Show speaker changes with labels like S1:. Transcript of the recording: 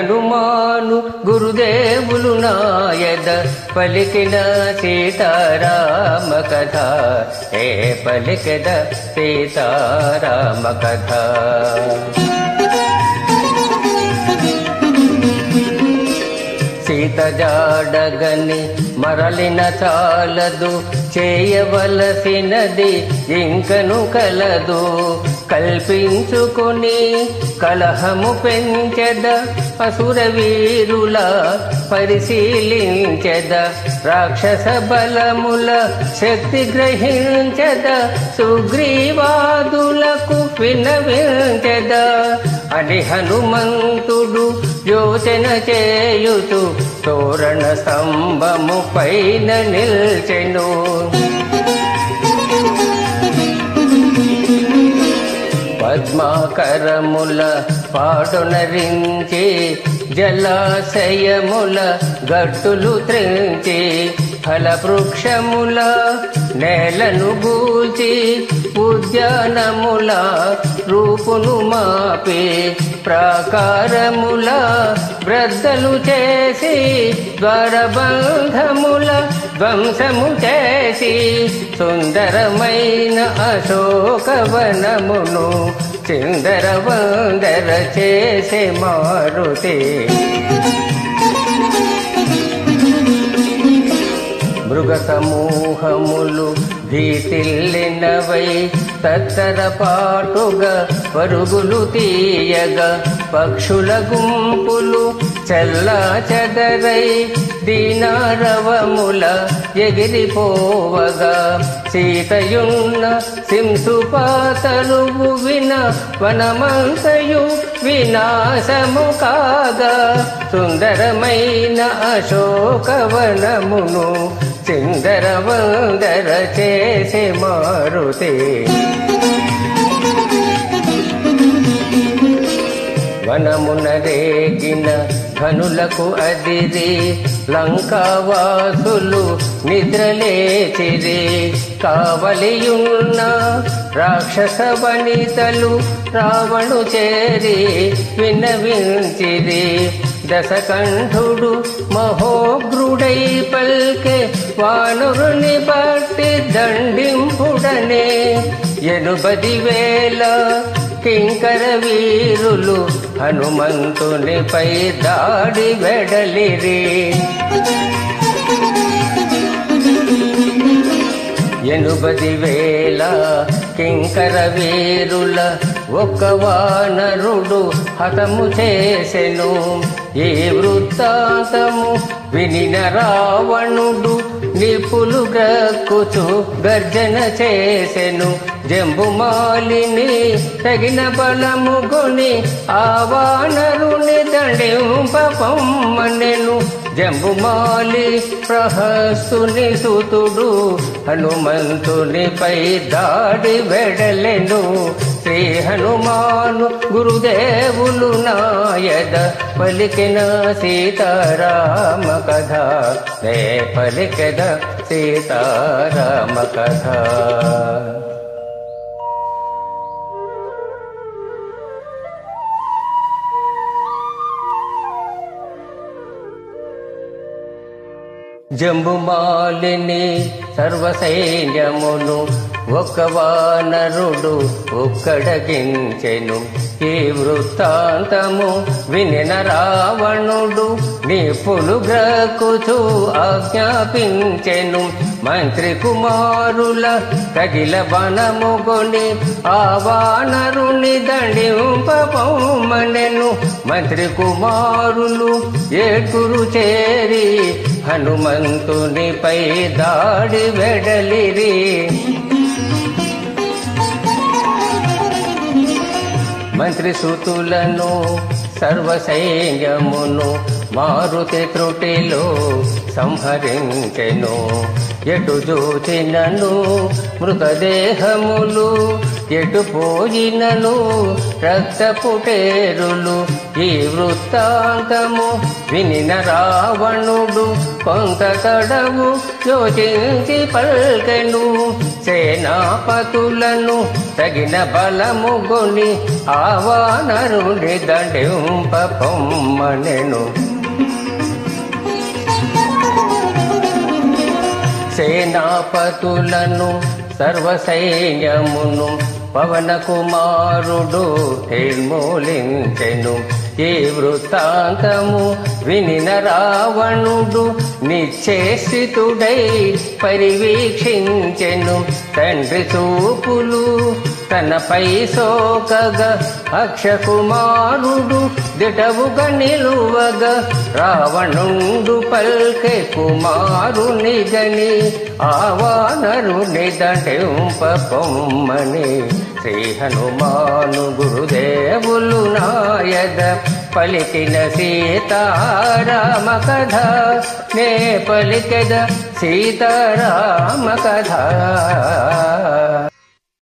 S1: హనుమాను గురుదేవులు నాయద పలికిన సీతారామ కథ పలికెద సీతారామ కథ. సీత జాడగని మరలిన చాలదు, చేయవలసినది ఇంకను కలదు. కల్పించుకొని కలహము పెంచెద, అసుర వీరుల పరిశీలించెద. రాక్షస బలముల శక్తి గ్రహించెద, సుగ్రీవాదులకు విన్నవించెద అని హనుమంతుడు యోచన చేయుచు తోరణ స్తంభము పైన నిల్చెను. పద్మాకరముల పాడునరించి జలాశయముల గట్టులు త్రించి, ఫలవృక్షముల నేలను గూల్చి, ఉద్యానముల రూపును మాపి, ప్రాకారముల బ్రద్దలు చేసి, ద్వారబంధముల ధ్వంసము చేసి, సుందరమైన అశోకవనమును చిందర వందర చేసే మారుతి. మృగ సమూహములు భీతిల్లినవై తత్తర పాటుగా పరుగులు తీయగా, పక్షుల గుంపులు చల్లా చెదరై దీనారవముల ఎగిరిపోవగా, సీతయున్న సింసుపాతరువు విన వనమంతయు వినాశము కాగా, సుందరమైన అశోకవనమును చిందర వందర చేసే మారుతి. వనమున రేగిన ఘనులకు అదిరి, లంకావాసులు నిద్రలేచిరి. కావలియున్న రాక్షస వనితలు రావణు చేరి విన్నవించిరి. దశకంఠుడు మహోగ్రుడై పల్కె, వానరుని బట్టి దండింపుడనే. 80,000 కింకర వీరులు హనుమంతునిపై దాడి వెడలిరి. 80,000 కింకర వీరుల ఒక్క వానరుడు హతము చేసెను. ఈ వృత్తాంతము వినిన రావణుడు నిపులు గ్రక్కుచు గర్జన చేసెను. జంబుమాలిని తగిన బలము గొని ఆ వానరుని దండింపమనెను. జంబుమాలి ప్రహస్తుని సుతుడు హనుమంతునిపై దాడి వెడలెను. శ్రీ హనుమాను గురుదేవులు నాయద పలికిన సీతారామ కథ పలికెద సీతారామ కథ. జంబుమాలిని సర్వసైన్యమును ఒక్క వానరుడు ఒక్కడగించెను. ఈ వృత్తాంతము వినిన రావణుడు నిపులు గ్రక్కుచు ఆజ్ఞాపించెను. మంత్రి కుమారుల కగిల బనముగొని ఆ వానరుని దండింపమనెను. మంత్రి కుమారులు ఏడుగురు చేరి హనుమంతునిపై దాడి వెడలిరి. మంత్రి సుతులను సర్వసైన్యమును మారుతి త్రుటిలో సంహరించెను. ఎటు చూచినను మృతదేహములు, ఎటు పోయినను రక్తపుటేరులు. ఈ వృత్తాంతము వినిన రావణుడు కొంత తడవు యోచించి పల్కెను. సేనాపతులను తగిన బలము గొని ఆ వానరుని దండింప పొమ్మనెను. సేనాపతులను సర్వసైన్యమును పవన కుమారుడు నిర్మూలించెను. ఈ వృత్తాంతము వినిన రావణుడు నిశ్చేషితుడై పరివీక్షించెను. తండ్రి చూపులు తనపై సోకగా అక్షకుమారుడు దిటవుగా నిలువగా, రావణుండు పల్కె కుమారుని గని ఆ వానరుని దండింప పొమ్మని. శ్రీ హనుమాను గురుదేవులు నాయద పలికిన సీతారామ కథ, నే పలికెద సీతారామ కథ.